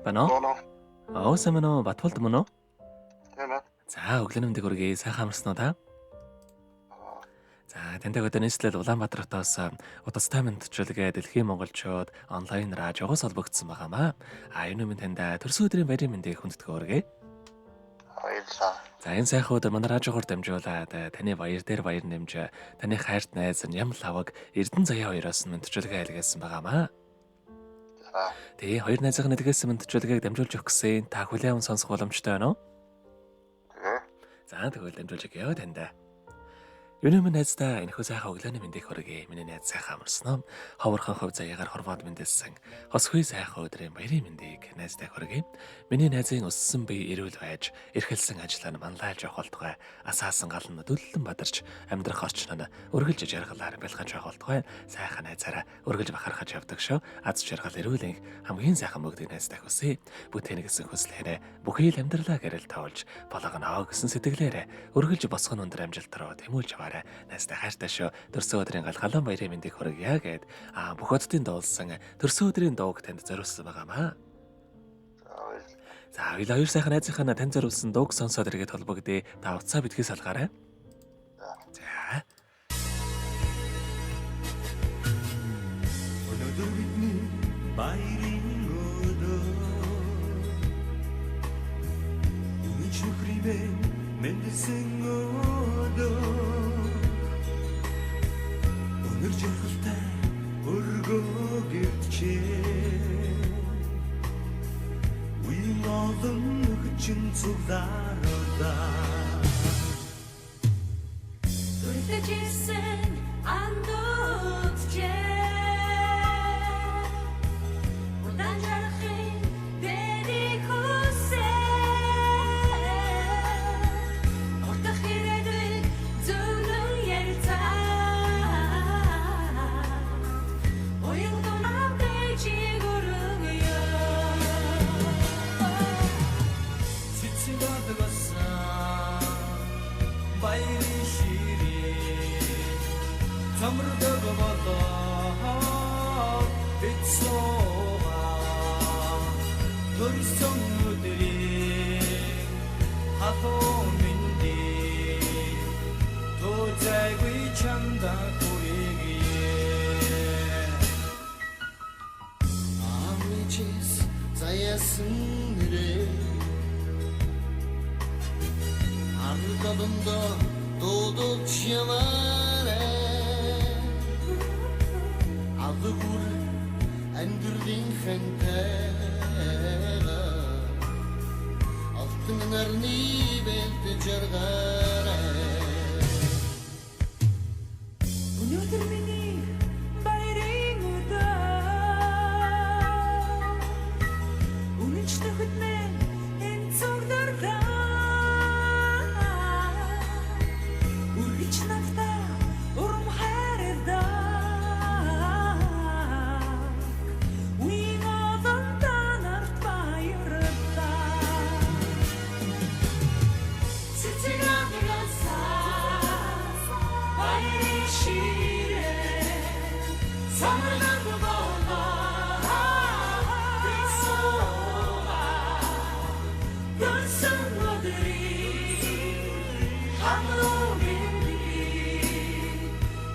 Байна уу? Боно. Сайн байна уу? Батболд мөн үү? Тийм ээ. За, өглөөний мэндийг хүргэе. Сайхан амарсан уу та? Аа, За, тантай өдөр нийслэл Улаанбаатар хотоос удастай мэдчилгээ дэлхийн монголчууд онлайнаар жогоос холбогдсон байгаамаа. Энэ өмнө танд төрсөн өдрийн баярын мэндийг хүндэтгэн хүргэе. баярлалаа. За, энэ сайхан өдөр манай радиогоор дамжуулаад таны баяр дээр баяр нэмж таны хайрт найз Ням лаваг Эрдэнэ Заяа хоёроос мэдчилгээ илгээсэн байгаамаа. За, Тэгээ хоёр найзынхаа илгээсэн мэдчилгээг дамжуулж өгөх гэсэн та хүлээн аван сонсох боломжтой байна уу? тэгээ. За, тэгвэл дамжуулж өгье танд. Юуны минь найздаа энэхүү сайхан өглөөний мэндийг хүргэе. Миний найз сайхан амарсан уу? Ховорхон хөв заяагаар хорвоод мэндэлсэн. Хосхүй сайхан өдрийн баярын мэндийг найздаа хүргэе. Миний найзын өссөн бие эрүүл байж, эрхэлсэн ажлаа нь манлайлж явах болтугай. Асаасан гал нь дөллөн бадарч амьдрах орчин нь өргөлж жаргалаар бэлгэж явах болтугай. Сайхан найзаараа өргөлж бахархаж явдаг шүү. Аз жаргал эрүүлийн хамгийн сайхан мөгдөг найздаа хүсье. Бүтээн гэсэн хүслээрээ бүхий л амьдралаа гэрэл тоолж, болгоно гэсэн сэтгэлээрээ өргөлж босгоно өндөр амжилт руу тэмүүлж яваарай. Найстай хайртай шүү. Төрсөн өдрийн галгалан баярын мэндийг хүргье гэд бүх хотын дуулсан төрсөн өдрийн дууг танд зориулсан байгаамаа. За, баярлалаа. За, хоёр сайхан найзынхаа танд зориулсан дууг сонсоод иргэд холбогдъё. Та уцаа битгий салгаарай. За. Өнөөдөр бидний баярын өдөр Үнэч нөхриймээ мэндэлсэн өдөр Өнөр жаргалтай өргөө гэрчээ Үеийн олон хүчин цуглаардаа Үлдээжсэн андуутчээ Удаан жарахын дэрийг хүсээ Утах ирээдүйг зөвлөн ярьцаа Уян дунамтай чиг өргөё Цэцэн бадгасан баярын ширээ Замрдаг болоо бицсоо Төрсөн өдрийн хатуу мэндий Тозайгүй чамда хүргэе Амичис заяасан нэрээ Ардадында дуудаж яваарэ Адгүр амьдрын хэнтэйга Алтын нарны бэлт жаргаарэ Өнөөдөр миний баярын өдөр Үнэнч нөхөд минь энэ цогдорлоо Үргэж надтай урам хайрладаг Үеийн олон танарт баярлалаа Цэцэг амгалсан баярын ширээ Самраг болоо бисова Төрсөн өдрийн хамруу мэндий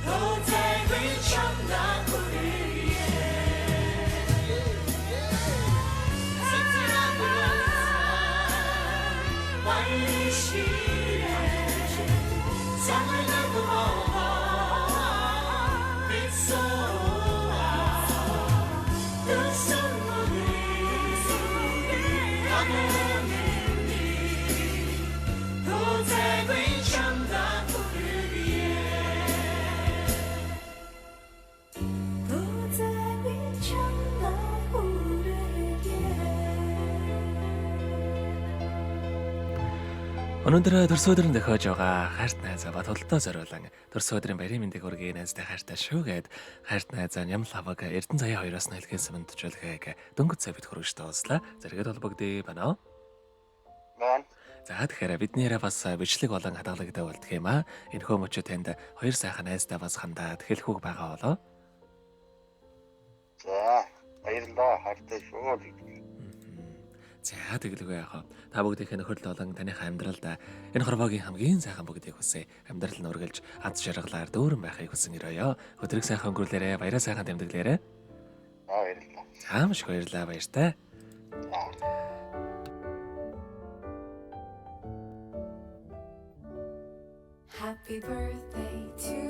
Тозайгүй чамда хүргэе Цэцэг амгалсан баярын ширээ Самраг болоо бисова Төрсөн өдрийн хамруу мэндий Тозайгүй чамда хүргэе Тозайгүй чамда хүргэе Өнөөдөр төрсөн өдрийн дохиож байгаа хайрт найзаа Батболдоо зориулан төрсөн өдрийн баярын мэндийг хүргэе найзтай хайртай шүү гэд хайрт найзаа Ням лаваг Эрдэнэ Заяа хоёроос нь илгээсэн мэдчилгээг дөнгөж цай бит хүргэж тоослаа. Зэрэгэд холбогдъё байна уу? Мэн. За тэгэхээр бидний яриа бас бичлэг болон хадгалагдаа болдго юм аа. Энэхүү мөчөө танд хоёр сайхан найздаа бас хандаад хэлэхүүг байгаа болоо. За, баярлалаа. Хайртай шүү. яа тэгэлгүй яах вэ? Та бүгдийнхээ нөхөрлөл болон таныхаа амьдралд энэ хорвоогийн хамгийн сайхан бүгдийг хүсье. Амьдрал нь үргэлж аз жаргалаар дүүрэн байхыг хүсэн өрөөё. Өдрийг сайхан өнгөрүүлээрэ, баяраа сайхан тэмдэглээрэ. баярлалаа. Хаамш баярлаа баяртай. Happy birthday to